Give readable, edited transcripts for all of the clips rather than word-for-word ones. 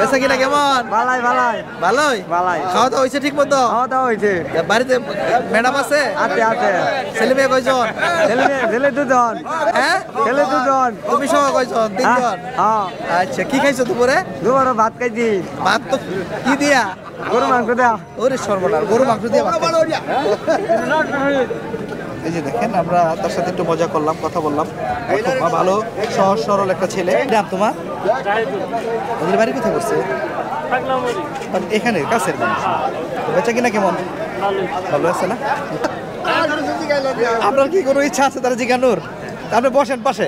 বেচা কিনা কেমন? ভালাই ভালাই ভালোই ভালাই। খাওয়া দাওয়া হয়েছে ঠিক মতো? খাওয়া দাওয়া হয়েছে। বাড়িতে ম্যাডাম আছে? আছে আছে। ছেলে মেয়ে কয়জন? ছেলে দুজন। হ্যাঁ ছেলে দুজন। তুমি সহ কয়জন? তিনজন। হ্যাঁ। আচ্ছা কি খাইছো দুপুরে? দুপুরে ভাত খাইছি। ভাত তো কি দিয়া? গরু মাংস দেয়া। ওরে সর্বনাশ, গরু মাংস দিয়ে ভাত খাইছো। এই যে দেখেন আমরা তার সাথে একটু মজা করলাম, কথা বললাম। ভালো সহজ সরল একটা ছেলে। নাম তোমার? ওদের বাড়ি কোথায় করছে? এখানে কাছের মানুষ। বেচা কিনা কেমন? ভালো আছে না? আপনার কি কোনো ইচ্ছা আছে তারা জিজ্ঞানোর? আপনি বসেন পাশে।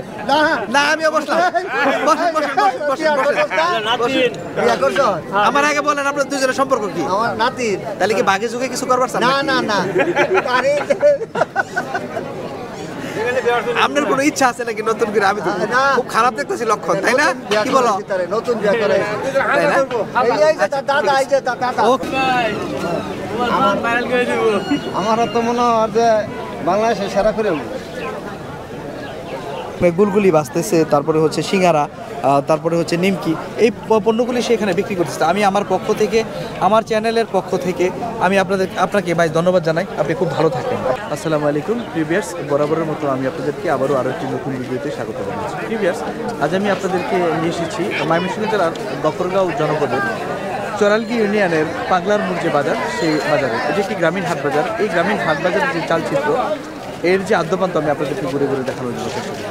না আমিও বসলাম। আমার আগে বলেন আপনার দুজনের সম্পর্ক কি? আমার নাতির। তাহলে কি বাঘে যুগে কিছু করবার চান? না না। আপনার কোনো ইচ্ছা আছে নাকি নতুন করে? আমি তো খুব খারাপ দেখতেছি লক্ষণ, তাই না? কি বলো? নতুন বিয়ে করে। তাই না? দাদা এই যে দাদা। আমারও তো মনে হয় যে বাংলাদেশে সেরা করে গুলগুলি বাঁচতেছে, তারপরে হচ্ছে সিঙ্গারা, তারপরে হচ্ছে নিমকি, এই পণ্যগুলি সেখানে বিক্রি করতেছে। আমি আমার পক্ষ থেকে, আমার চ্যানেলের পক্ষ থেকে আমি আপনাকে ভাই ধন্যবাদ জানাই। আপনি খুব ভালো থাকেন। আসসালামু আলাইকুম প্রিভিয়ার্স, বরাবরের মতো আমি আপনাদেরকে আবারও একটি নতুন ভিডিওতে স্বাগত জানাচ্ছি। প্রিভিয়ার্স, আজ আমি আপনাদেরকে নিয়ে এসেছি ময়মনসিংহ জেলার গফরগাঁও জনপদের চরালগি ইউনিয়নের পাগলার মোড় যে বাজার, সেই বাজারে। এটি একটি গ্রামীণ হাট বাজার। এই গ্রামীণ হাট বাজারের যে চালচিত্র, এর যে আদ্যপান্ত আমি আপনাদেরকে ঘুরে ঘুরে দেখানোর জন্য চেষ্টা করব।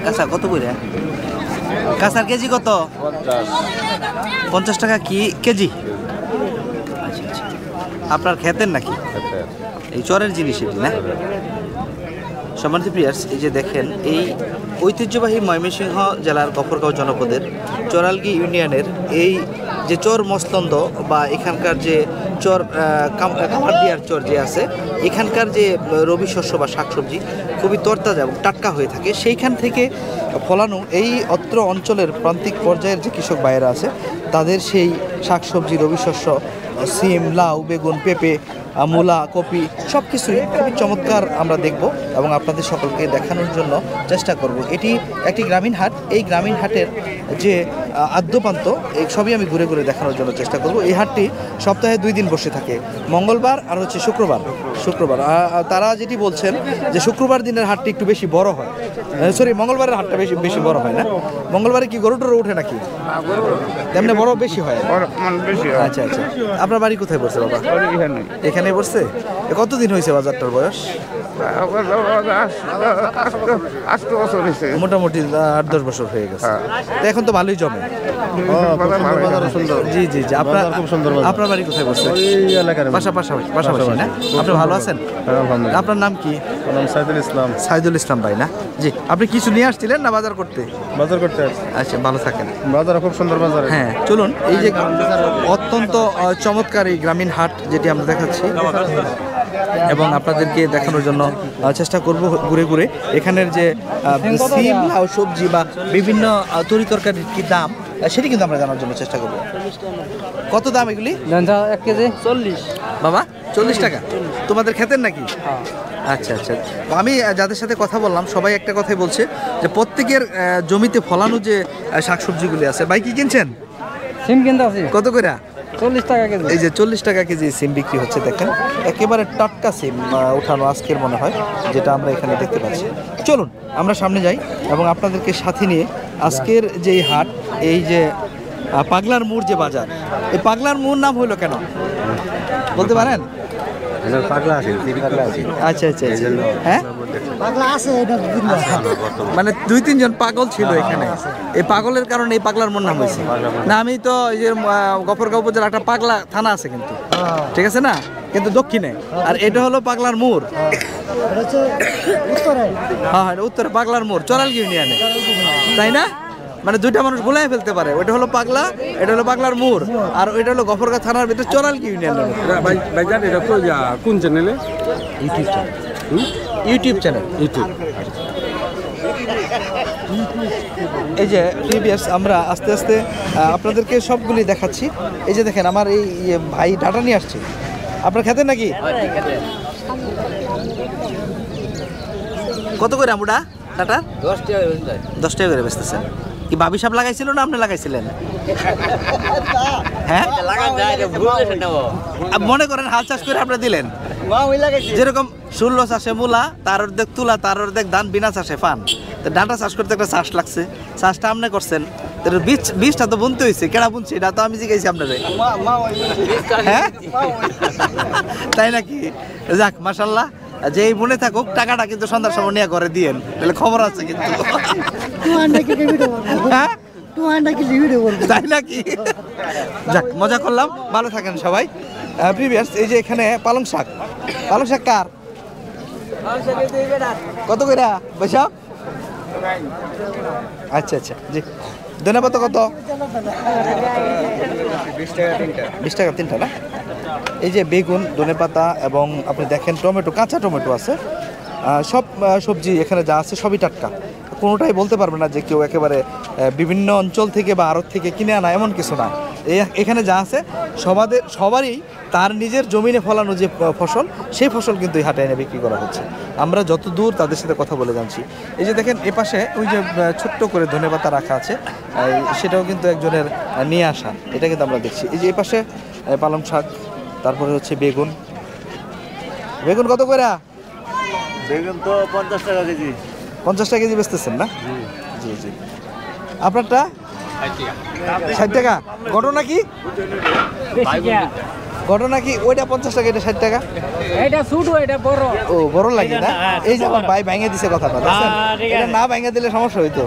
কাঁচা কত করে? কাঁচার কেজি কত? 50 টাকা কি কেজি? আচ্ছা আচ্ছা। আপনার খেতেন নাকি? এই চরের জিনিস এটি না? সম্মানিত প্রিয়ার্স, এই যে দেখেন, এই ঐতিহ্যবাহী ময়মনসিংহ জেলার গফরগাঁও জনপদের চরালগি ইউনিয়নের এই যে চর মস্তন্দ বা এখানকার যে চর কামারদিয়ার চর যে আছে, এখানকার যে রবি শস্য বা শাকসবজি খুবই তরতাজা এবং টাটকা হয়ে থাকে। সেইখান থেকে ফলানো এই অত্র অঞ্চলের প্রান্তিক পর্যায়ের যে কৃষক ভাইয়েরা আছে, তাদের সেই শাকসবজি, রবি শস্য, সিম, লাউ, বেগুন, পেঁপে, মূলা, কপি সব কিছুই খুবই চমৎকার আমরা দেখব এবং আপনাদের সকলকে দেখানোর জন্য চেষ্টা করব। এটি একটি গ্রামীণ হাট। এই গ্রামীণ হাটের যে আদ্যপান্ত এই সবই আমি ঘুরে ঘুরে দেখানোর জন্য চেষ্টা করব। এই হাটটি সপ্তাহে 2 দিন বসে থাকে, মঙ্গলবার আর হচ্ছে শুক্রবার। তারা যেটি বলছেন যে শুক্রবার দিনের হাটটি একটু বেশি বড় হয়, সরি মঙ্গলবারের হাটটা বেশি বড় হয় না? মঙ্গলবারে কি গরু টরু ওঠে নাকি? তেমনি বড় বেশি হয়? আচ্ছা আচ্ছা। আপনার বাড়ি কোথায় পড়ছে বাবা? এখানে পড়ছে। কতদিন হয়েছে বাজারটার বয়স? মোটামুটি 8-10 বছর হয়ে গেছে। তো এখন তো ভালোই জমে। জি জি জি। আপনার বাড়ি কোথায় পড়ছে? পাশাপাশি না? আপনি ভালো আছেন? আপনার নাম কি? সাইদুল ইসলাম ভাই না? জি। আপনি কিছু নিয়ে আসছিলেন না বাজার করতে? আচ্ছা, ভালো থাকেন। বাজার খুব সুন্দর বাজার। হ্যাঁ, চলুন। এই যে অত্যন্ত চমৎকার এই গ্রামীণ হাট যেটি আমরা দেখাচ্ছি এবং আপনাদেরকে দেখানোর জন্য চেষ্টা করব ঘুরে ঘুরে। এখানের যে সিম, লাউ, সবজি বা বিভিন্ন তরি তরকারির কি দাম সেটি কিন্তু আমরা জানার জন্য চেষ্টা করব। কত দাম এগুলি? 1 কেজি 40 বাবা। 40 টাকা? তোমাদের খেতেন নাকি? আচ্ছা আচ্ছা। আমি যাদের সাথে কথা বললাম সবাই একটা কথাই বলছে যে প্রত্যেকের জমিতে ফলানো যে শাকসবজিগুলি আছে। ভাই কি কিনছেন? সিম কিনতে আছে। কত করে? 40 টাকা কেজি। এই যে 40 টাকা কেজি সিম বিক্রি হচ্ছে। দেখেন, একেবারে টাটকা সিম উঠানো আজকের মনে হয়, যেটা আমরা এখানে দেখতে পাচ্ছি। চলুন আমরা সামনে যাই এবং আপনাদেরকে সাথে নিয়ে আজকের যে হাট, এই যে পাগলার মোড় যে বাজার, এই পাগলার মোড় নাম হলো কেন বলতে পারেন? আচ্ছা আচ্ছা। হ্যাঁ, মানে 2-3 জন পাগল ছিল এখানে। এই পাগলের কারণে এই পাগলার মোড় নাম হয়েছে না? আমি তো এই যে গফরগাঁও উপজেলা একটা পাগলা থানা আছে কিন্তু, ঠিক আছে না? কিন্তু দক্ষিণে। আর এটা হলো পাগলার মোড়। হ্যাঁ, উত্তরে পাগলার মোড়, চরালগি ইউনিয়নে, তাই না? মানে দুইটা মানুষ গোলায় ফেলতে পারে। ওইটা হলো পাগলা, এটা হলো পাগলার মোড়, আর ওইটা হলো গফরগাঁও থানার ভিতরে চরালগি ইউনিয়নের। কোন চ্যানেলে? YouTube channel. এই যে প্রিভিয়াস আমরা আস্তে আস্তে আপনাদেরকে সবগুলি দেখাচ্ছি। এই যে দেখেন আমার এই ভাই ডাটা নিয়ে আসছে। আপনার খেতেন নাকি? কত করে আমুডা ডাটা? 10 টাকা করে বেচতেছেন। কি ভাবি সাহেব লাগাইছিল না আপনি লাগাইছিলেন? হ্যাঁ মনে করেন হাল চাষ করে আপনি দিলেন, যেরকম 16 চাষে মূলা, তার অর্ধেক তুলা, তার অর্ধেক ধান, বিনা চাষে পান। তো ডাটা চাষ করতে একটা চাষ লাগছে, চাষটা আপনি করছেন, বীজটা তো বুনতে হয়েছে। কেডা বুনছে এটা তো আমি জিজ্ঞাসি আপনারে। হ্যাঁ তাই নাকি? যাক মাশাআল্লাহ, যে এই মনে থাকুক, টাকাটা কিন্তু সন্ধ্যার সময় নিয়ে ঘরে দিয়েন, তাহলে খবর আছে কিন্তু। হ্যাঁ তাই নাকি? যাক মজা করলাম, ভালো থাকেন সবাই। প্রিভিয়াস এই যে এখানে পালং শাক কার? কত কইরা বৈশাখ? আচ্ছা আচ্ছা জি। ধন্যবাদ। কত? 20 টাকা তিনটা না? এই যে বেগুন, ধনেপাতা এবং আপনি দেখেন টমেটো, কাঁচা টমেটো আছে। সব সবজি এখানে যা আছে সবই টাটকা, কোনোটাই বলতে পারবে না যে কেউ একেবারে বিভিন্ন অঞ্চল থেকে বা আড়ত থেকে কিনে আনা, এমন কিছু না। এখানে যা আছে সবারই তার নিজের জমিনে ফলানো যে ফসল, সেই ফসল কিন্তু এই হাটে এনে বিক্রি করা হচ্ছে। আমরা যত দূর তাদের সাথে কথা বলে যাচ্ছি। এই যে দেখেন এপাশে ওই যে ছোট্ট করে ধনেপাতা রাখা আছে, সেটাও কিন্তু একজনের নিয়ে আসা, এটা কিন্তু আমরা দেখছি। এই যে এপাশে পালং শাক, তারপরে হচ্ছে বেগুন কত করে? বেগুন তো 50 টাকা কেজি। 50 টাকা কেজি বেচতেছেন না? জি জি। আপনারটা 60 টাকা। ঘটনা কি? ওইটা 50 টাকা, এটা 60 টাকা। এটা ছোট, এটা বড়। ও বড় লাগে না? এই যে আমার ভাই ভাঙে দিছে কথাটা, দেখছেন? এটা না ভাঙে দিলে সমস্যা হইতো।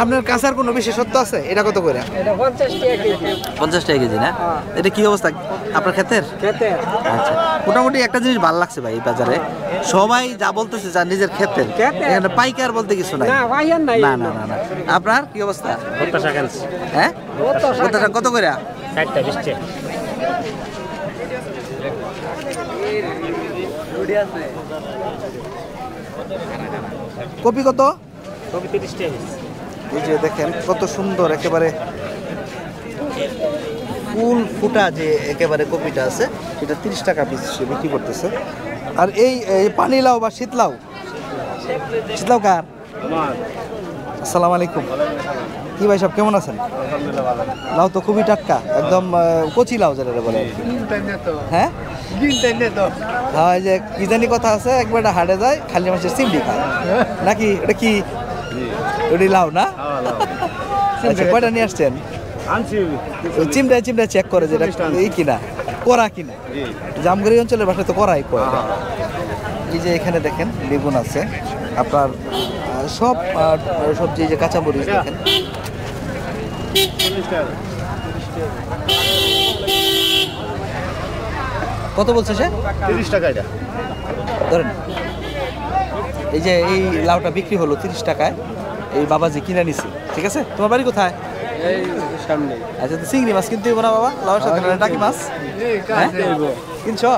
আপনার কাঁচার কোনো বিশেষত্ব আছে? এটা কত করে? এটা 50 টাকা কেজি। 50 টাকা কেজি না? এটা কি অবস্থা আপনার ক্ষেতের? আচ্ছা, মোটামুটি একটা জিনিস ভালো লাগছে ভাই, এই বাজারে সবাই যা বলতেছে যা নিজের ক্ষেতের, এখানে পাইকার বলতে কিছু নাই। না না না না। আপনার কি অবস্থা? হ্যাঁ কত করে? 60 টা 20 টাকা। কপি কত? কপি 30 টাকা। এই যে দেখেন কত সুন্দর একেবারে ফুল ফুটা যে একেবারে কপিটা আছে, সেটা 30 টাকা পিস বিক্রি করতেছে। আর এই পানি লাউ বা শীতলাউ কার? আসসালামু আলাইকুম। কি ভাই সব কেমন আছেন? লাউ তো খুবই টাটকা, একদম কচি লাউ যেটা বলে। হ্যাঁ হ্যাঁ, এই যে কি জানি কথা আছে, একবার হাটে যায় খালি মাছের চিংড়ি খায় নাকি? এটা কি ওটি লাউ না? আচ্ছা, কয়টা নিয়ে আসছেন? চিমড়া চেক করে যেটা এই কিনা করা কিনা। জামগড়ি অঞ্চলের ভাষায় তো করাই কয়। এই যে এখানে দেখেন বেগুন আছে, আপনার সব সবজি, যে কাঁচামরিচ দেখেন। কত বলছে সে? 30 টাকা এটা ধরেন। এই যে এই লাউটা বিক্রি হলো 30 টাকায়, এই বাবাজি কিনে নিছি। ঠিক আছে, তোমার বাড়ি কোথায়? এই সামনে। আচ্ছা, তো চিংড়ি মাছ কিনতে হইব না বাবা? লাউর সাথে টাকি মাছ কিনছো?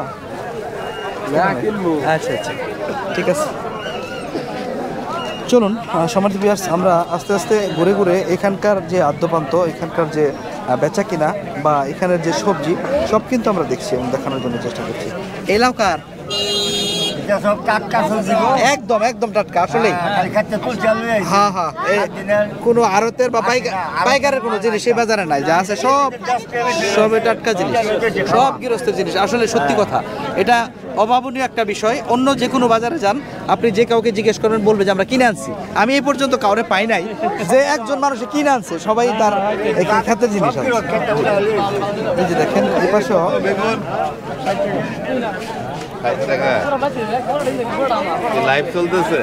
আচ্ছা আচ্ছা ঠিক আছে, চলুন সম্মানিত ভিউয়ার্স, আমরা আস্তে আস্তে ঘুরে ঘুরে এখানকার যে আদ্যপ্রান্ত, এখানকার যে বেচা কিনা বা এখানের যে সবজি, সব কিন্তু আমরা দেখছি এবং দেখানোর জন্য চেষ্টা করছি। এই লাউ কার? একদম একদম টাটকা আসলে। হ্যাঁ হ্যাঁ, কোনো আড়তের বা পাইকারের কোনো জিনিস এই বাজারে নাই, যা আছে সবই টাটকা জিনিস, সব গৃহস্থের জিনিস। আসলে সত্যি কথা, এটা অভাবনীয় একটা বিষয়। অন্য যে কোনো বাজারে যান, আপনি যে কাউকে জিজ্ঞেস করবেন, বলবে যে আমরা কিনে আনছি। আমি এই পর্যন্ত কাউরে পাই নাই যে একজন মানুষ কিনে আনছে, সবাই তার খাতের জিনিস আছে। এই যে দেখেন এই পাশে লাইভ চলতেছে।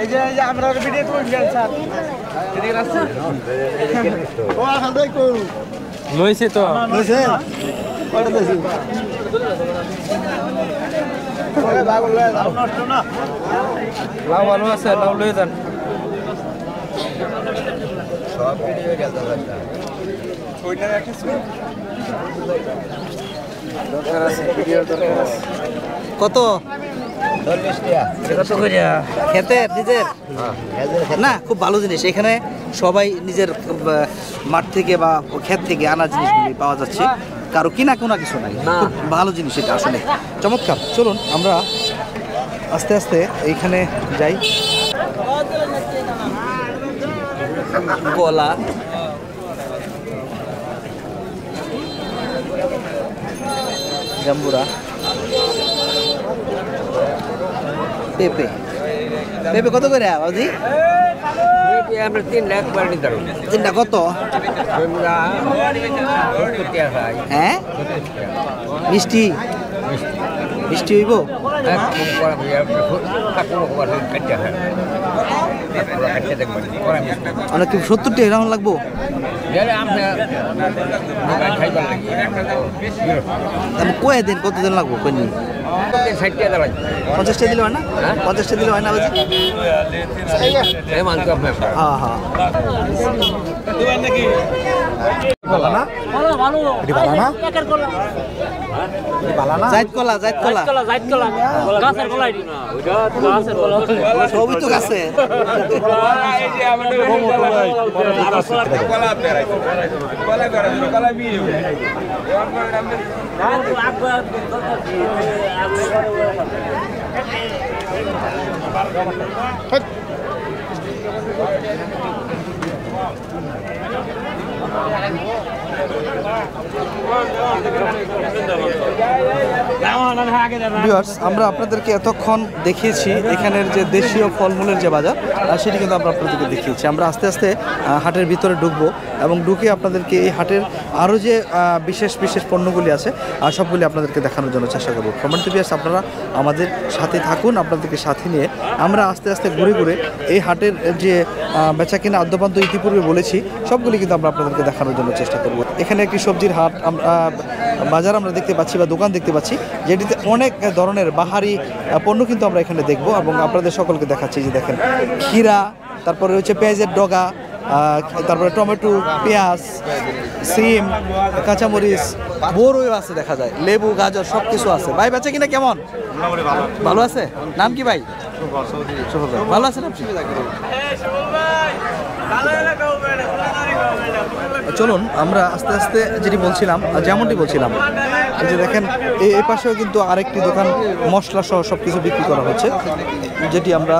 এই যে আমরা ভিডিও করছি স্যার, এদিকে আসছে লইছে তো লইছে কয়টা দিছি লাউ ভালো আছে, লাউ লয়ে যান। দরকার আছে, ভিডিওর দরকার আছে। কত? 40 টাকা। কত করে? ক্ষেতের নিজের না, খুব ভালো জিনিস। এখানে সবাই নিজের মাঠ থেকে বা ক্ষেত থেকে আনা জিনিসগুলি পাওয়া যাচ্ছে, কারো কিনা কোনো কিছু নাই। খুব ভালো জিনিস এটা, আসলে চমৎকার। চলুন আমরা আস্তে আস্তে এইখানে যাই। কলা, জাম্বুরা, পেঁপে। পেঁপে কত করে বাবুজি? আমরা 3 লাখ বাড়ি দাও। তিনটা কত? হ্যাঁ, মিষ্টি মিষ্টি হইব? অনেক 70টি এরকম লাগবো। কয়ে দিন, কতদিন লাগবো? কই নিন 50টা দিলে হয় না? 50টা দিলে হয় না বাবুজি? হ্যাঁ হ্যাঁ। জাইদ কলা, জাইদ কলা সবই তো গাছে। ভিউয়ার্স, আমরা আপনাদেরকে এতক্ষণ দেখিয়েছি এখানের যে দেশীয় ফলমূলের যে বাজার, সেটি কিন্তু আমরা আপনাদেরকে দেখিয়েছি। আমরা আস্তে আস্তে হাটের ভিতরে ঢুকবো এবং ঢুকে আপনাদেরকে এই হাটের আরও যে বিশেষ বিশেষ পণ্যগুলি আছে সবগুলি আপনাদেরকে দেখানোর জন্য চেষ্টা করবো। সম্মানিত ভিউয়ার্স, আপনারা আমাদের সাথে থাকুন। আপনাদেরকে সাথে নিয়ে আমরা আস্তে আস্তে ঘুরে ঘুরে এই হাটের যে বেচা কিনা আদ্যপান্ত ইতিপূর্বে বলেছি সবগুলি কিন্তু আমরা আপনাদেরকে দেখানোর জন্য চেষ্টা করব। এখানে একটি সবজির হাট বাজার আমরা দেখতে পাচ্ছি বা দোকান দেখতে পাচ্ছি, যেটিতে অনেক ধরনের বাহারি পণ্য কিন্তু আমরা এখানে দেখব এবং আপনাদের সকলকে দেখাচ্ছি। যে দেখেন ক্ষীরা, তারপরে হচ্ছে পেঁয়াজের ডগা, তারপরে টমেটো, পেঁয়াজ, সিম, কাঁচামরিচ, বড়ই আছে দেখা যায়, লেবু, গাজর সব কিছু আছে। ভাই বেচা কিনা কেমন? ভালো আছে। নাম কি ভাই? ভালো আছেন আপনি? চলুন আমরা আস্তে আস্তে যেটি বলছিলাম, যেমনটি বলছিলাম, এই যে দেখেন এই পাশেও কিন্তু আরেকটি দোকান মশলা সহ সব কিছু বিক্রি করা হচ্ছে, যেটি আমরা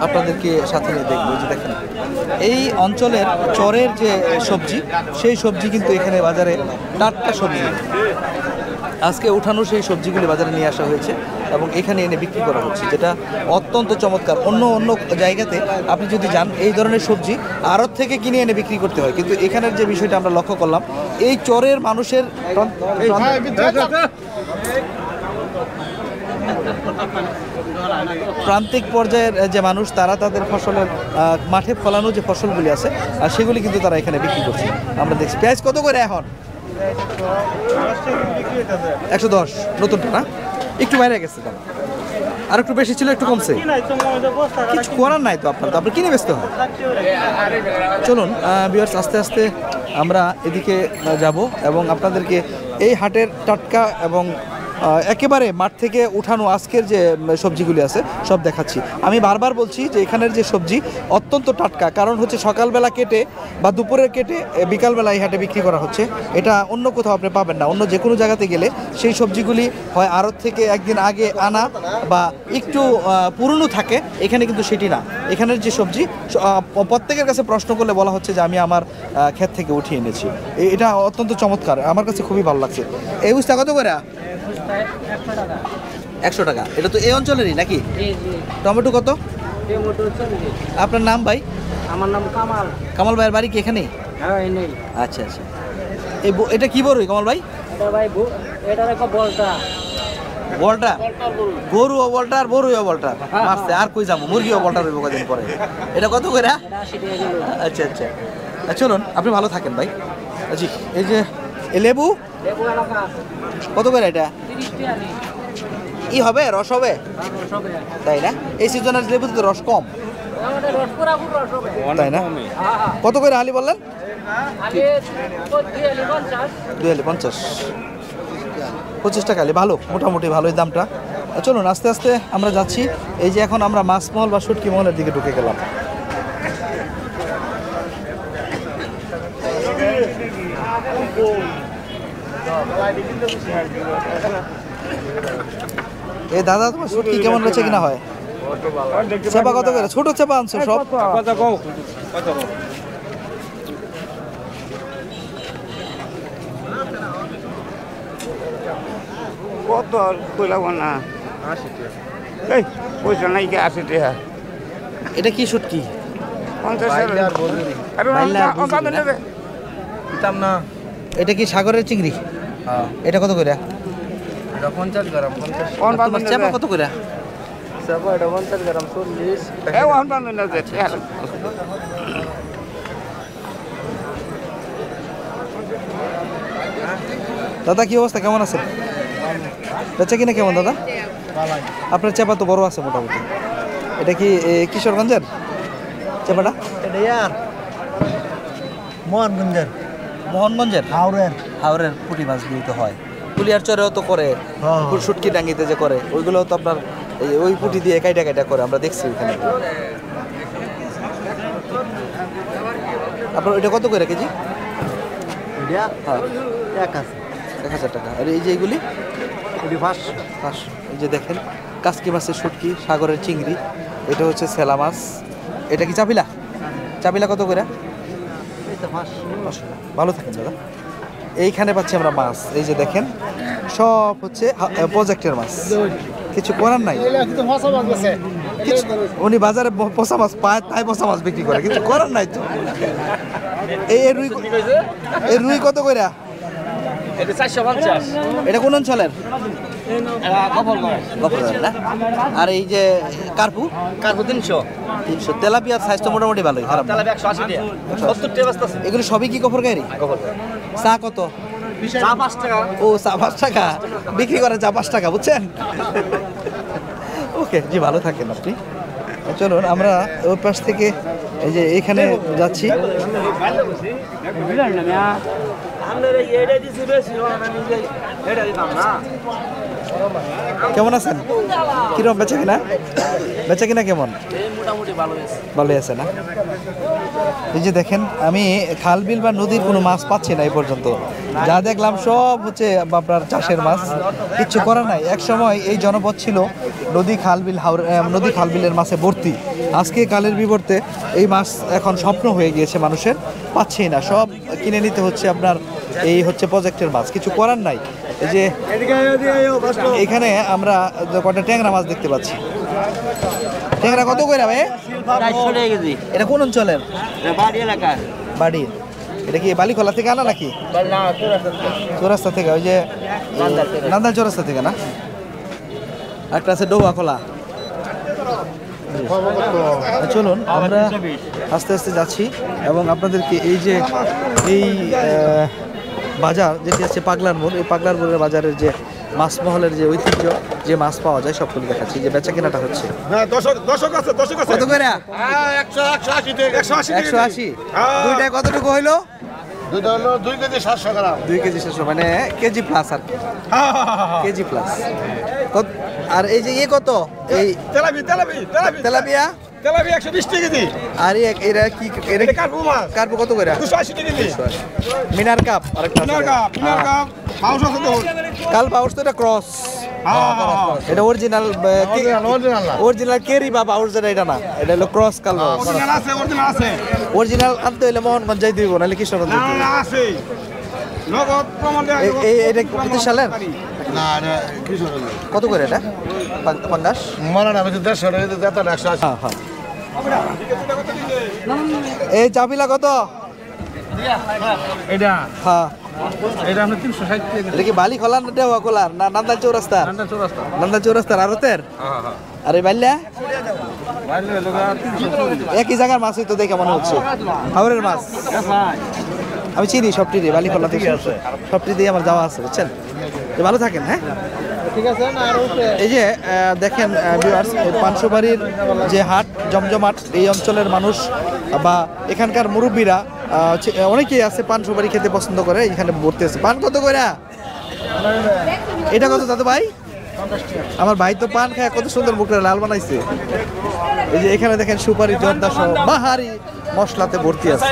আপনাদেরকে সাথে নিয়ে দেখবো। যে দেখেন এই অঞ্চলের চরের যে সবজি, সেই সবজি কিন্তু এখানে বাজারে টাটকা সবজি আজকে উঠানো সেই সবজিগুলি বাজারে নিয়ে আসা হয়েছে এবং এখানে এনে বিক্রি করা হচ্ছে, যেটা অত্যন্ত চমৎকার। অন্য অন্য জায়গাতে আপনি যদি যান এই ধরনের সবজি আড়ত থেকে কিনে এনে বিক্রি করতে হয়, কিন্তু এখানের যে বিষয়টা আমরা লক্ষ্য করলাম, এই চরের মানুষের প্রান্তিক পর্যায়ের যে মানুষ, তারা তাদের ফসলের মাঠে ফলানো যে ফসলগুলি আছে সেগুলি কিন্তু তারা এখানে বিক্রি করছে। আমরা দেখছি পেঁয়াজ কত করে এখন? 110 নতুনটা না, একটু বাইরে গেছে দাম, আর একটু বেশি ছিল, একটু কমছে, কিছু করার নাই তো। আপনার তো আপনি কিনে ব্যস্ত হয়। চলুন ভিউয়ার্স, আস্তে আস্তে আমরা এদিকে যাব এবং আপনাদেরকে এই হাটের টাটকা এবং একেবারে মাঠ থেকে উঠানো আজকের যে সবজিগুলি আছে সব দেখাচ্ছি। আমি বারবার বলছি যে এখানের যে সবজি অত্যন্ত টাটকা, কারণ হচ্ছে সকালবেলা কেটে বা দুপুরের কেটে বিকালবেলা এই হাটে বিক্রি করা হচ্ছে। এটা অন্য কোথাও আপনি পাবেন না। অন্য যে কোনো জায়গাতে গেলে সেই সবজিগুলি হয় আড়ত থেকে একদিন আগে আনা বা একটু পুরনো থাকে, এখানে কিন্তু সেটি না। এখানের যে সবজি প্রত্যেকের কাছে প্রশ্ন করলে বলা হচ্ছে যে আমি আমার ক্ষেত থেকে উঠিয়ে এনেছি। এটা অত্যন্ত চমৎকার, আমার কাছে খুবই ভালো লাগছে। এই বুঝতে কত করে? 100 টাকা। এটা তো এই অঞ্চলেরই নাকি? টমেটো কত? আপনার নাম ভাই? আমার নাম কামাল। কামাল ভাইয়ের বাড়ি কি এখানে? হ্যাঁ, এই নেই। আচ্ছা আচ্ছা। এটা কি বড়ই কামাল ভাই? এটা ভাই এটা রেখো বলটা। বলটা? গরু ও বলটা আর বড়ই ও বলটা মারছে, আর কই যাবো, মুরগি ও বলটা রইব কদিন পরে। এটা কত করে? এটা 80 টাকা কিলো। আচ্ছা আচ্ছা। চলুন, আপনি ভালো থাকেন ভাই। জি, এই যে এ লেবু কত করে এটা? ই হবে, রস হবে, তাই না? এই সিজনের লেবুতে তো রস কম, তাই না? কত করে হালি বললেন? 250 25 টাকা হালি, ভালো, মোটামুটি ভালোই দামটা। চলুন আস্তে আস্তে আমরা যাচ্ছি। এই যে এখন আমরা মাছ মহল বা শুটকি মহলের দিকে ঢুকে গেলাম। এই দাদা তোমার শুটকি কেমন রয়েছে কিনা হয়? চেপা কত করে? ছোট চেপা আনছো সব? কত কইলাম না, এই পয়সা নাই কে 80 টাকা। এটা কি শুটকি? 50 না এটা কি সাগরের চিংড়ি? এটা কত করে? এটা 50 গ্রাম, 50 আর তোমার চেপা কত করে? চাপা এটা 50 গ্রাম 40। এই ওহন বান্ধব না যে দাদা কি অবস্থা, কেমন আছেন? বেচা কিনা কেমন দাদা? আপনার চেপা তো বড় আছে মোটামুটি। এটা কি কিশোরগঞ্জের চেপাটা? এটা ইয়ার মোহনগঞ্জের, মোহনগঞ্জের হাওড়ের। হাওড়ের পুঁটি মাছ দিয়ে তো হয়। কুলিয়ার চরেও তো করে, শুটকি ডাঙ্গিতে যে করে ওইগুলো তো আপনার ওই পুঁটি দিয়ে কাইটা কাইটা করে, আমরা দেখছি ওইখানে। আপনার ওইটা কত করে কেজি? এটা হ্যাঁ, 1000 টাকা। আর এই যে এইগুলি? এটি 500। 500। এই যে দেখেন কাসকি মাছের শুটকি, সাগরের চিংড়ি, এটা হচ্ছে সেলা মাছ। এটা কি চাপিলা? চাপিলা কত করে? এটা 500। ভালো থাকেন দাদা। এইখানে পাচ্ছি আমরা মাছ, এই যে দেখেন সব হচ্ছে প্রজেক্টের মাছ, কিছু করার নাই। উনি বাজারে পচা মাছ পায় তাই পচা মাছ বিক্রি করে, কিছু করার নাই তো। এই রুই কত করে? এটা 450। এটা কোন অঞ্চলের? গফরগাঁও না? আর এই যে কার্পু? কার্পু 300। তেলাপিয়ার সাইজ তো মোটামুটি ভালোই, খারাপ না। তাহলে 180 টাকা, 70 টাকা বাস্তা আছে। এগুলো সবই কি গফরগাঁওয়েরই? চা কত? চা 5 টাকা। ও চা 5 টাকা বিক্রি করে, চা 5 টাকা, বুঝছেন? ওকে জি, ভালো থাকেন আপনি। চলুন আমরা ওই পাশ থেকে এই যে এইখানে যাচ্ছি। কেমন আছেন? কিরকম বেচা কিনা? বেচা কিনা কেমন? মোটামুটি ভালোই আছে না? এই যে দেখেন আমি খাল বিল বা নদীর কোনো মাছ পাচ্ছি না এই পর্যন্ত, যা দেখলাম সব হচ্ছে আপনার চাষের মাছ, কিচ্ছু করার নাই। এক সময় এই জনপদ ছিল নদী খাল বিলের মাছে ভর্তি। আজকে কালের বিবর্তে এই মাছ এখন স্বপ্ন হয়ে গিয়েছে মানুষের, পাচ্ছেই না, সব কিনে নিতে হচ্ছে আপনার এই হচ্ছে প্রজেক্টের মাছ, কিছু করার নাই। এই যে এখানে আমরা কটা ট্যাংরা মাছ দেখতে পাচ্ছি। ট্যাংরা কত করে ভাই? 400 টাকা কেজি। এটা কোন অঞ্চলের? বাড়ি এলাকা। বাড়ি? এটা কি বালিখোলা থেকে আনা নাকি? না, চৌরাস্তা থেকে, ওই যে নান্দাল চৌরাস্তা থেকে না? একটা আছে ডোবাখোলা। চলুন আমরা আস্তে আস্তে যাচ্ছি এবং আপনাদেরকে এই যে এই বাজার যেটি আছে পাগলার মোড়, এই পাগলার মোড়ের বাজারের যে মাছ মহলের যে ঐতিহ্য, যে মাছ পাওয়া যায় সবগুলো দেখাচ্ছি। যে বেচা কেনাটা হচ্ছে কত করে? 180। দুইটায় কতটুকু হইলো? 2 কেজি 700 গ্রাম। 2 কেজি 700, মানে কেজি প্লাস আর কি, কেজি প্লাস। আর এই যে কত? এই তেলাপিয়া 120 টাকা কেজি। আর এরা কি? কার্পু কত করে? 280 টাকা কেজি। মিনার কাপ আরেকটা আছে। পাউস আছে তো। কাল পাউস তো এটা ক্রস, এটা অরিজিনাল কেরি বা পাউস, এটা না, এটা হলো ক্রস কাল পাউস। অরিজিনাল আনতে হইলে মোহনগঞ্জ যাই দিব, নাহলে কিশোরগঞ্জ যাইতে হইবে। এটা কত সালের? কত করে এটা? পাঙ্গাস মারানা বেশি 150 টাকা দিতে, এটা 180। হ্যাঁ হ্যাঁ। এই চাপিলা কত? এটা হ্যাঁ, এটা আপনি 360 টাকা। এটা কি বালি খোলার না দেওয়া খোলার না নান্দাল চৌরাস্তার? চৌরাস্তা। নান্দাল চৌরাস্তার আরতের? হ্যাঁ হ্যাঁ। আরে বাল্যা বাইরে লোক 300 একই জায়গার মাছই তো দেখে মনে হচ্ছে, হাওরের মাছ। আমি চিনি সবটি দিয়ে বালিখোলা থেকে সবটি দিয়ে আমার যাওয়া আছে বুঝছেন। তো ভালো থাকেন, হ্যাঁ। ঠিক আছে না আর এই যে দেখেন ভিউয়ার্স, পানশোবাড়ির যে হাট জমজমাট, এই অঞ্চলের মানুষ বা এখানকার মুরব্বীরা অনেকেই আছে পানশোবাড়ি খেতে পছন্দ করে, এখানে ভর্তি আছে। পান কত করে? এটা কত দাদু ভাই? আমার ভাই তো পান খায় কত সুন্দর মুখটা লাল বানাইছে। এই যে এখানে দেখেন সুপারি জর্দা সহ বাহারি মশলাতে ভর্তি আছে।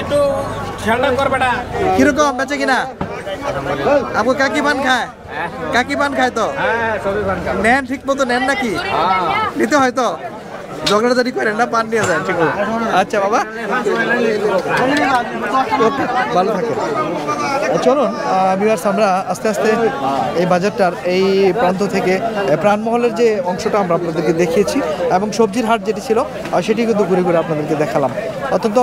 কিরকম বেচে কিনা? আপু কাকি পান খায়? কাকি পান খায় তো নেন, ঠিক মতো নেন নাকি? নিতে হয় তো ঝগড়াঝাড়ি করেন না, পান নিয়ে যায় ঠিক। আচ্ছা বাবা, ভালো থাকেন। চলুন ভিউয়ার্স, আমরা আস্তে আস্তে এই বাজারটার এই প্রান্ত থেকে প্রাণমহলের যে অংশটা আমরা আপনাদেরকে দেখিয়েছি এবং সবজির হাট যেটি ছিল সেটি কিন্তু ঘুরে ঘুরে আপনাদেরকে দেখালাম। অত্যন্ত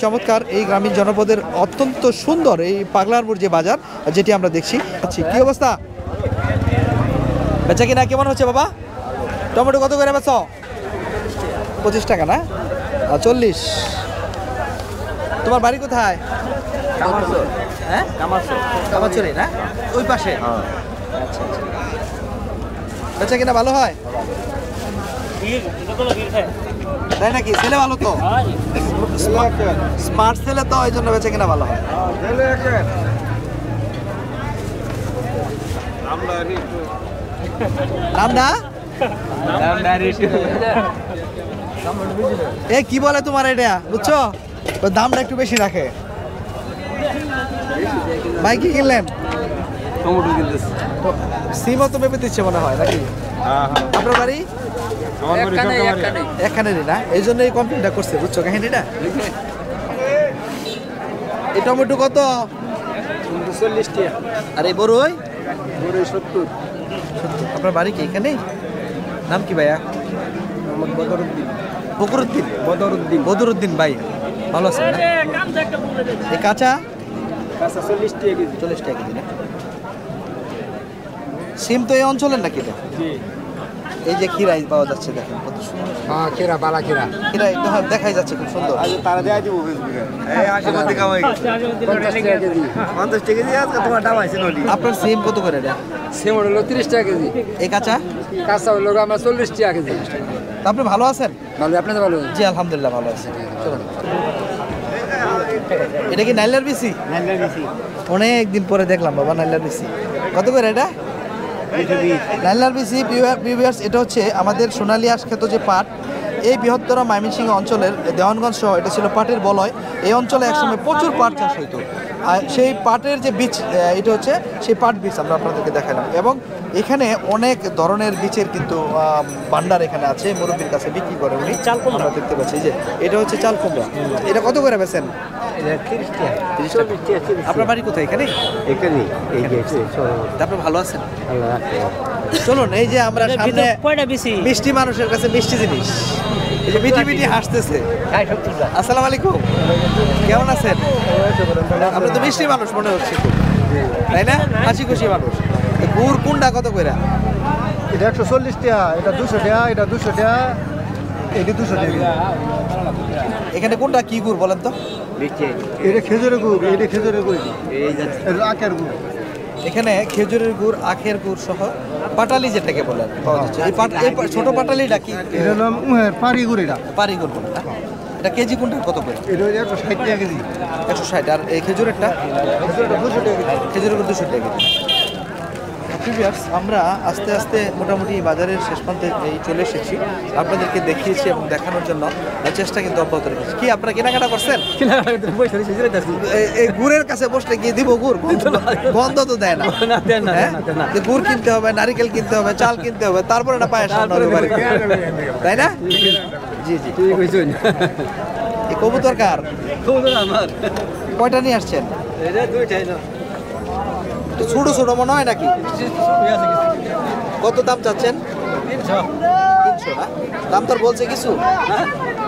চমৎকার এই গ্রামীণ জনপদের অত্যন্ত সুন্দর এই পাগলারপুর যে বাজার যেটি আমরা দেখছি। আচ্ছা, কি অবস্থা বেচা কিনা কেমন হচ্ছে বাবা? টমেটো কত করে বেচো? 25 টাকা না, 40। তোমার বাড়ি কোথায়? হ্যাঁ, কামারচরে না, ওই পাশে। আচ্ছা আচ্ছা, বেচা কিনা ভালো হয় তাই নাকি? ছেলে ভালো তো, স্মার্ট ছেলে তো, এই জন্য বেচা কিনা ভালো হয়। নামটা এ কি বলে তোমার এটা, বুঝছো? দামটা একটু বেশি রাখে। ভাই কি কিনলেন? সিমও তো পেঁপে দিচ্ছে মনে হয় নাকি? আপনার বাড়ি একখানেরই না, এই জন্য এই কমপ্লেনটা করছে, বুঝছো কাহিনীটা? এই টমেটো কত? 40 টাকা। আর এই বড়ই? 70। আপনার বাড়ি কি এখানে? নাম কি ভাইয়া? বদরুদ্দিন। ফকরুদ্দিন? বদরুদ্দিন। বদরুদ্দিন ভাই, ভালো আছেন না? এই কাঁচা? কাঁচা 40 টাকা কেজি। 40 টাকা কেজি না? সিম তো এই অঞ্চলের নাকি এটা? জি। এই যে খিরাই পাওয়া যাচ্ছে, দেখেন কত সুন্দর। হ্যাঁ, কেরা বালা কেরা। খিরাই দেখাই যাচ্ছে খুব সুন্দর। আজ তারা দেয়া দিব ফেসবুকে। এই আশীর্বাদ কামাই 50 টাকা কেজি। 50 টাকা দিয়ে আজকে তোমার দাম আছে নলি। আপনার সিম কত করে এটা? সেম হলো 30 টাকা কেজি। এই কাঁচা? কাঁচা হলো আমরা 40 টাকা কেজি। তা আপনি ভালো আছেন? ভালো, আপনাদের ভালো? জি আলহামদুলিল্লাহ ভালো আছি। চলুন, এটা কি নাইলার বিসি? নাইলার বেশি। অনেক দিন পরে দেখলাম বাবা নাইলার বিসি। কত করে এটা? নাইলার বিসি ভিউয়ার্স, এটা হচ্ছে আমাদের সোনালী আঁশ খ্যাত যে পাট, এই বৃহত্তর ময়মনসিংহ অঞ্চলের দেওয়ানগঞ্জ সহ এটা ছিল পাটের বলয়। এই অঞ্চলে একসময় প্রচুর পাট চাষ হইতো। আর সেই পাটের যে বীজ, এটা হচ্ছে সেই পাট বীজ আমরা আপনাদেরকে দেখালাম। এবং এখানে অনেক ধরনের বীজের কিন্তু ভান্ডার এখানে আছে, মুরব্বীর কাছে বিক্রি করে উনি। চাল কুমড়া দেখতে পাচ্ছি, যে এটা হচ্ছে চাল কুমড়া। এটা কত করে বেচেন? 30 টাকা। 30 টাকা। আপনার বাড়ি কোথায়? এখানে? এখানে এই যে আপনি ভালো আছেন? আল্লাহ রাখে। চলুন, এই যে আমরা সামনে মিষ্টি মানুষের কাছে মিষ্টি জিনিস, এই যে মিটি মিটি হাসতেছে। আসসালামু আলাইকুম, কেমন আছেন? আপনি তো মিষ্টি মানুষ মনে হচ্ছে খুব, তাই না? হাসি খুশি মানুষ। গুড় কোনটা কত করে? এটা 140 টাকা, এটা 200 টাকা, এটা 200 টাকা, এটা 200 টাকা। এখানে কোনটা কি গুড় বলেন তো? এটা খেজুরের গুড়, এটা খেজুরের গুড়, এই যাচ্ছে আখের গুড়। এখানে খেজুরের গুড়, আখের গুড় সহ পাটালি যেটাকে বলে পাওয়া যাচ্ছে। এই ছোট পাটালিটা কি? এটা হলো পাড়ি গুড়। এটা পারি গুড় বলে না? এটা কেজি কোনটা কত করে? এটা 160 টাকা কেজি। 160। আর এই খেজুরেরটা? খেজুরটা 200 টাকা কেজি। খেজুরের গুড় 200 টাকা কেজি। ভিউয়ার্স, আমরা আস্তে আস্তে মোটামুটি বাজারের শেষ প্রান্তে এই চলে এসেছি। আপনাদেরকে দেখিয়েছি এবং দেখানোর জন্য চেষ্টা কিন্তু অব্যাহত রেখেছি। কি আপনারা কেনাকাটা করছেন? এই গুড়ের কাছে বসলে গিয়ে দিব গুড়? বন্ধ তো দেয় না। হ্যাঁ? যে গুড় কিনতে হবে, নারিকেল কিনতে হবে, চাল কিনতে হবে, তারপরে না পায়েস রান্না হবে বাড়িতে, তাই না? জি জি। এই কবুতর কার? কয়টা নিয়ে আসছেন? ছোট ছোট মনে হয় নাকি? কত দাম চাচ্ছেন? 300 না? দাম দর বলছে কিছু?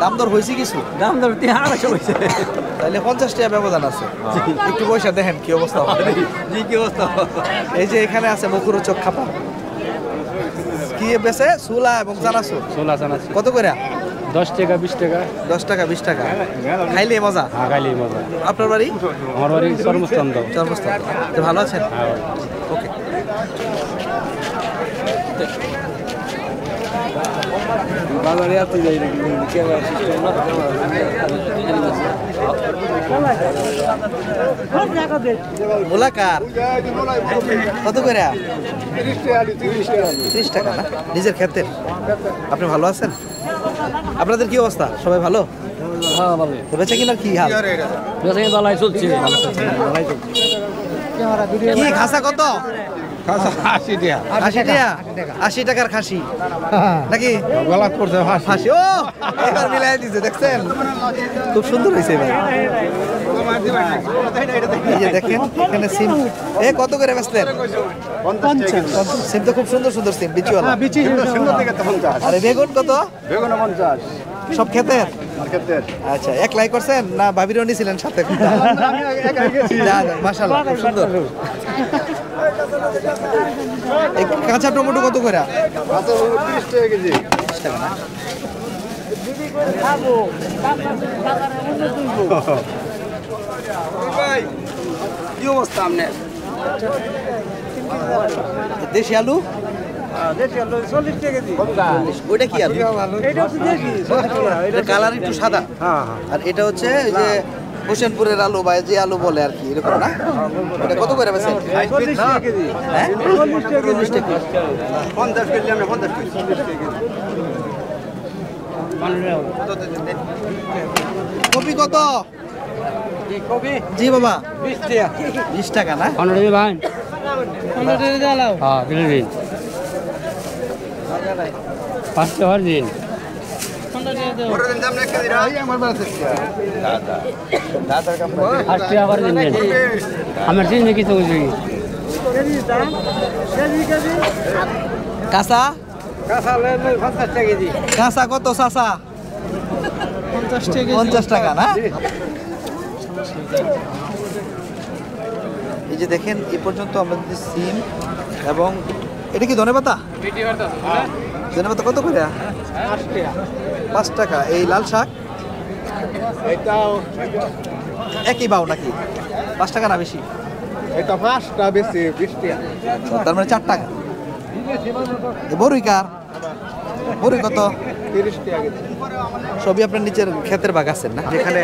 দাম দর হয়েছে কিছু? দাম দাম 250 হইছে। তাহলে 50 টাকা ব্যবধান আছে। একটু পয়সা দেখেন কি অবস্থা হবে। জি, কি অবস্থা? এই যে এখানে আছে মুখরোচক খাপা, কি বেছে? সুলা এবং চানাচুর। সোলা চানাচুর কত করে? 10 টাকা 20 টাকা 10 টাকা 20 টাকা খাইলে মজা। আগাইলেই মজা। আপনার বাড়ি? আমার বাড়ি চর্মস্থান দাও। চর্মস্থান। তো ভালো আছেন? হ্যাঁ। ওকে। বাজারে আসতে যাই নাকি ক্যামেরা সিস্টেম না মোলাকার কত করে? 30 টাকা না? নিজের ক্ষেতের। আপনি ভালো আছেন? আপনাদের কি অবস্থা? সবাই ভালো? হ্যাঁ ভালো। তো বেচা কিনা কি হাল? বেচা কিনা ভালোই চলছে। কি খাসা কত? 80 টাকা 80 টাকা? 80 টাকার খাসি নাকি? গলা করছে খাসি। ও এবার মিলাই দিছে, দেখছেন? খুব সুন্দর হয়েছে এবার। এই যে দেখেন এখানে সিম কত করে বেচলেন? 50। সিম তো খুব সুন্দর সুন্দর সিম, বিচিওয়ালা। আরে বেগুন কত? বেগুন 50 সব ক্ষেতের? মার্কেটের। আচ্ছা, একলাই করছেন না ভাবিরও নিছিলেন সাথে? আমি একাই গেছি। মাশাআল্লাহ, খুব সুন্দর। এই কাঁচা টমেটো কত করে? 30 টাকা কেজি। 30 টাকা না? কি অবস্থা আপনার? দেশি আলু? দেশি আলু 40 টাকা কেজি। ওইটা কি আলু? এটা হচ্ছে দেশি। এটা কালার একটু সাদা। হ্যাঁ আর এটা হচ্ছে এই যে হোসেনপুরের আলু বা যে আলু বলে আর কি, এরকম না? এটা কত করে বেচেন? 40 টাকা কেজি। হ্যাঁ 40 টাকা কেজি। 40 টাকা। 50 কেজি আমরা 50 কেজি 40 টাকা কেজি। কপি কত? কপি জি বাবা 20 টাকা। 20 টাকা না? 15 টাকা ভাই। 15 টাকা দাও। হ্যাঁ দিন দিন 5 টাকা দিন। 15 টাকা দাও। ওরে দাম না কেজি রা আমার বাড়িতে। দাদা কাপড়। 8 টাকা করে দিন দিন। আমার দিন নাকি তো বুঝি। কেজি দাম কেজি কেজি। কাঁচা? কাঁচা লেবু 50 টাকা কেজি। কাঁচা কত চাচা? 50 টাকা। 50 টাকা না? এই যে দেখেন এই পর্যন্ত আমাদের সিম এবং এটা কি ধনেপাতা? ধনেপাতা কত করে? 5 টাকা। 5 টাকা। এই লাল শাক এটাও একই বাও নাকি? 5 টাকা না বেশি? এটা 5টা বেশি 20 টাকা। তার মানে 4 টাকা। বড়ই কার? বড়ই কত? 30 টাকা কেজি। সবই আপনার নিচের ক্ষেতের বাগ আছেন না, যেখানে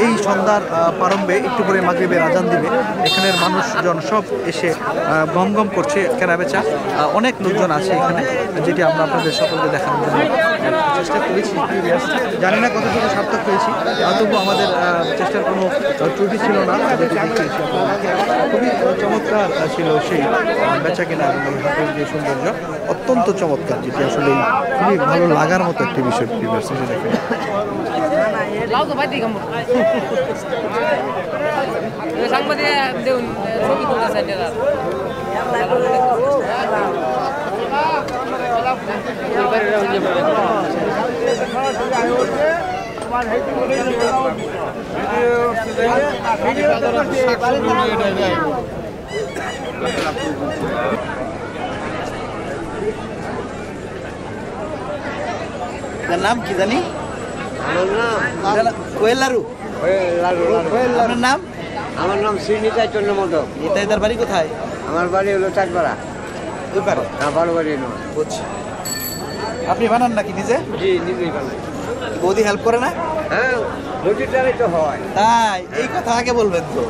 এই সন্ধ্যার প্রারম্ভে একটু করে মাগরিবের আজান দিবে, এখানের মানুষজন সব এসে গম গম করছে কেনা বেচা। অনেক লোকজন আছে এখানে, যেটি আমরা আপনাদের সকলকে দেখানোর জন্য চেষ্টা করেছি। জানি না কতটুকু সার্থক হয়েছি, তবু আমাদের চেষ্টার কোনো ত্রুটি ছিল না। যেটি দেখিয়েছি আপনাদেরকে, খুবই চমৎকার ছিল সেই বেচা কেনা এবং হাটের যে সৌন্দর্য, অত্যন্ত চমৎকার, যেটি আসলে খুবই ভালো লাগার মতো একটি বিষয়। দেখেন লাউ তো বাইতে কাম সাংবাদিক দেউন ছবি তুলতেছে এটা নাম কি জানি? কোয়েল লারু। আপনার নাম? আমার নাম শ্রীনিতা চন্দ্র মদক। এটার বাড়ি কোথায়? আমার বাড়ি হলো চাটপাড়া। ওই পারে? না, বড় বাড়ি নয়। বুঝছি। আপনি বানান নাকি নিজে? জি, নিজেই বানাই। বৌদি হেল্প করে না? হ্যাঁ, রুটিটাই তো হয়। তাই এই কথা আগে বলবেন তো।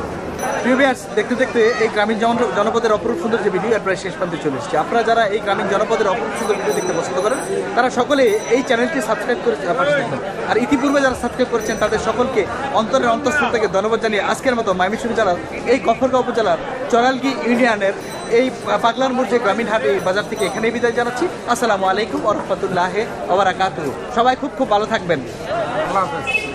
প্রিভিয়াস দেখতে দেখতে এই গ্রামীণ জনপদের অপরূপ সুন্দর যে ভিডিও প্রায় শেষ প্রান্তে চলে এসেছে। আপনারা যারা এই গ্রামীণ জনপদের অপরূপ সুন্দর ভিডিও দেখতে পছন্দ করেন, তারা সকলে এই চ্যানেলটি সাবস্ক্রাইব করে পাশে দেখবেন। আর ইতিপূর্বে যারা সাবস্ক্রাইব করেছেন তাদের সকলকে অন্তরের অন্তঃস্থল থেকে ধন্যবাদ জানিয়ে আজকের মতো ময়মনসিংহ জেলার এই গফরগাঁও উপজেলার চরালগি ইউনিয়নের এই পাগলার মোড় যে গ্রামীণ হাট এই বাজার থেকে এখানেই বিদায় জানাচ্ছি। আসসালামু আলাইকুম ওয়া রাহমাতুল্লাহি ওয়া বারাকাতুহু। সবাই খুব খুব ভালো থাকবেন। আল্লাহ হাফেজ।